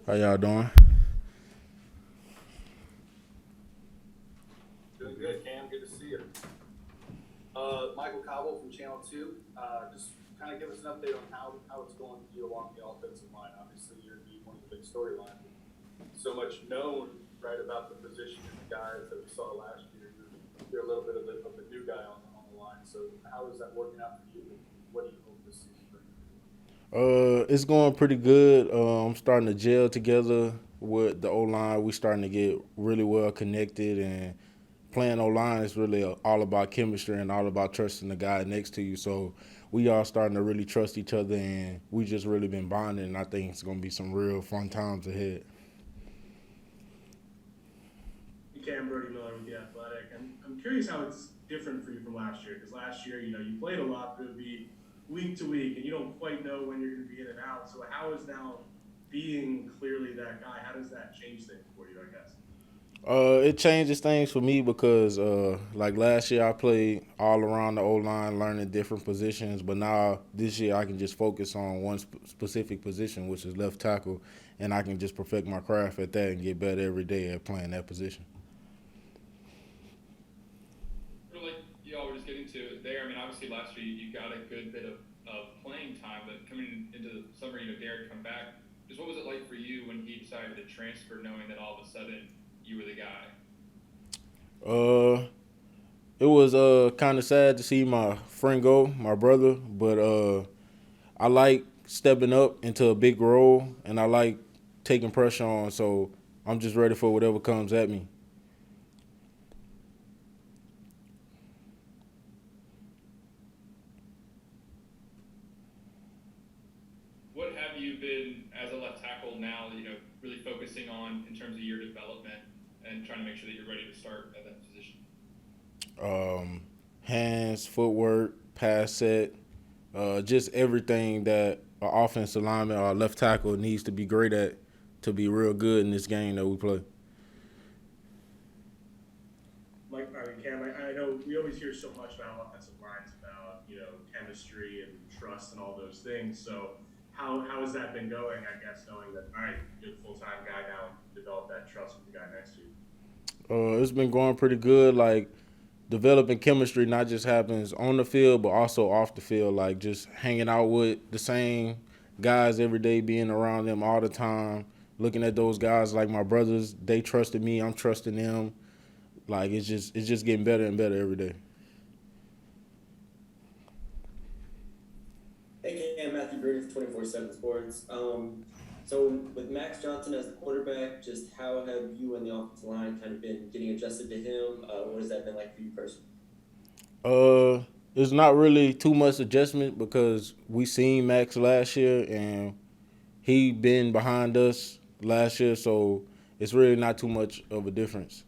How y'all doing? Doing good, Cam. Good to see you. Michael Cobble from Channel 2. Just kind of give us an update on how it's going for you along the offensive line. Obviously, you're one of the big storylines. So much known, right, about the position and the guys that we saw last year. You're a little bit of the new guy on the line. So how is that working out for you? And what do you hope this season brings? It's going pretty good. I'm starting to gel together with the O line. We starting to get really well connected, and playing O line is really all about chemistry and all about trusting the guy next to you. So we are starting to really trust each other, and we just really been bonding. And I think it's going to be some real fun times ahead. Cam Brody Miller with the Athletic. I'm curious how it's different for you from last year, because last year, you played a lot, but it would be week to week, and you don't quite know when you're going to be in and out. So how is now being clearly that guy? How does that change things for you, I guess? It changes things for me because, like last year, I played all around the O line, learning different positions. But now this year, I can just focus on one specific position, which is left tackle, and I can just perfect my craft at that and get better every day at playing that position. Like y'all were just getting to there, I mean, obviously last year you got a good bit of playing time, but coming into the summer, Derek come back. Just what was it like for you when he decided to transfer, knowing that all of a sudden you were the guy? Uh, it was kind of sad to see my friend go, my brother, but I like stepping up into a big role, and I like taking pressure on. So I'm just ready for whatever comes at me. What have you been as a left tackle now? Really focusing on in terms of your development and trying to make sure that you're ready to start at that position. Um, Hands, footwork, pass set, just everything that an offensive lineman or a left tackle needs to be great at to be real good in this game that we play. Like, I mean, Cam, I know we always hear so much about offensive lines about, chemistry and trust and all those things. So how has that been going, I guess, knowing that, all right, you're the full-time guy now, develop that trust with the guy next to you? It's been going pretty good. Like developing chemistry not just happens on the field, but also off the field. Like just hanging out with the same guys every day, being around them all the time, looking at those guys like my brothers. They trusted me. I'm trusting them. Like it's just getting better and better every day. Hey, Cam, Matthew Brady, 24/7 Sports. So with Max Johnson as the quarterback, just how have you and the offensive line kind of been getting adjusted to him? What has that been like for you personally? Uh, it's not really too much adjustment because we seen Max last year and he been behind us last year, so it's really not too much of a difference.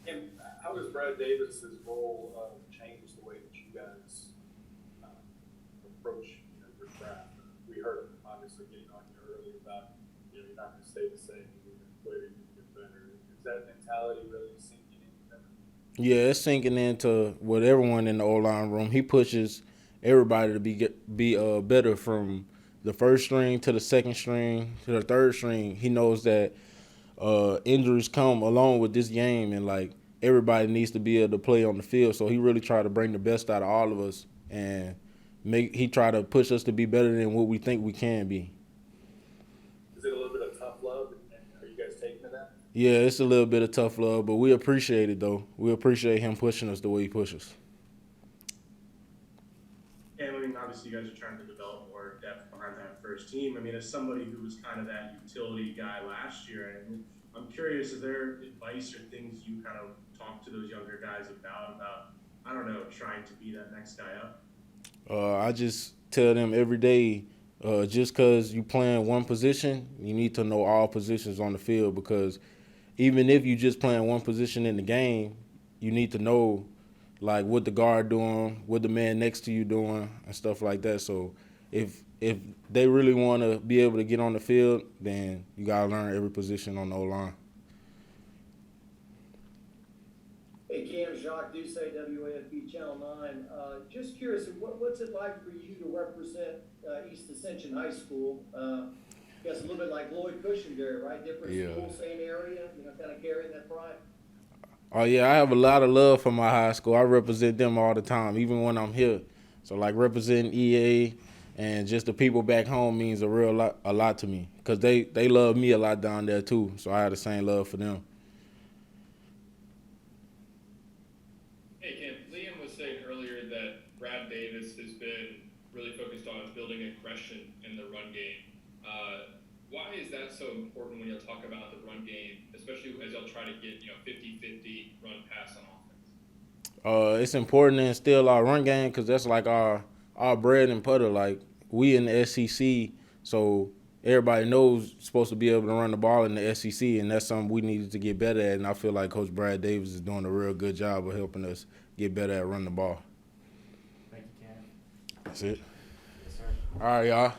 And how has Brad Davis's role changed the way that you guys uh, approach your craft? We heard him obviously getting on here earlier about you're not going to stay the same. You're going to play, you're going to get better. Is that mentality really sinking in with everything? Yeah, it's sinking into with everyone in the O line room. He pushes everybody to be better from the first string to the second string to the third string. He knows that injuries come along with this game, and like everybody needs to be able to play on the field. So he really tried to bring the best out of all of us, and he tried to push us to be better than what we think we can be. Is it a little bit of tough love? And are you guys taking to that? Yeah, it's a little bit of tough love, but we appreciate it though. We appreciate him pushing us the way he pushes. And I mean, obviously, you guys are trying to develop more depth behind that first team. I mean, as somebody who was kind of that utility guy last year, I mean, I'm curious, is there advice or things you kind of talk to those younger guys about, I don't know, trying to be that next guy up? I just tell them every day, just because you playing one position, you need to know all positions on the field because even if you just playing one position in the game, you need to know like what the guard doing, what the man next to you doing, and stuff like that. So if they really want to be able to get on the field, then you gotta learn every position on the O line. Hey, Cam, Jacques Doucet, WAFB Channel 9. Just curious, what's it like for you to represent East Ascension High School. Guess a little bit like Lloyd Cushing there, right? Different Yeah. school, same area, kind of carrying that pride. Oh yeah, I have a lot of love for my high school. I represent them all the time, even when I'm here. So like representing EA and just the people back home means a lot to me because they love me a lot down there too. So I have the same love for them. Hey, Cam, Liam was saying earlier that Brad Davis has been really focused on building aggression in the run game. Why is that so important when you'll talk about the run game, especially as y'all try to get 50-50 run pass on offense? It's important to instill our run game because that's like our bread and butter. Like we in the SEC, so everybody knows supposed to be able to run the ball in the SEC, and that's something we needed to get better at. And I feel like Coach Brad Davis is doing a real good job of helping us get better at running the ball. Thank you, Cam. That's it. Yes, sir. All right, y'all.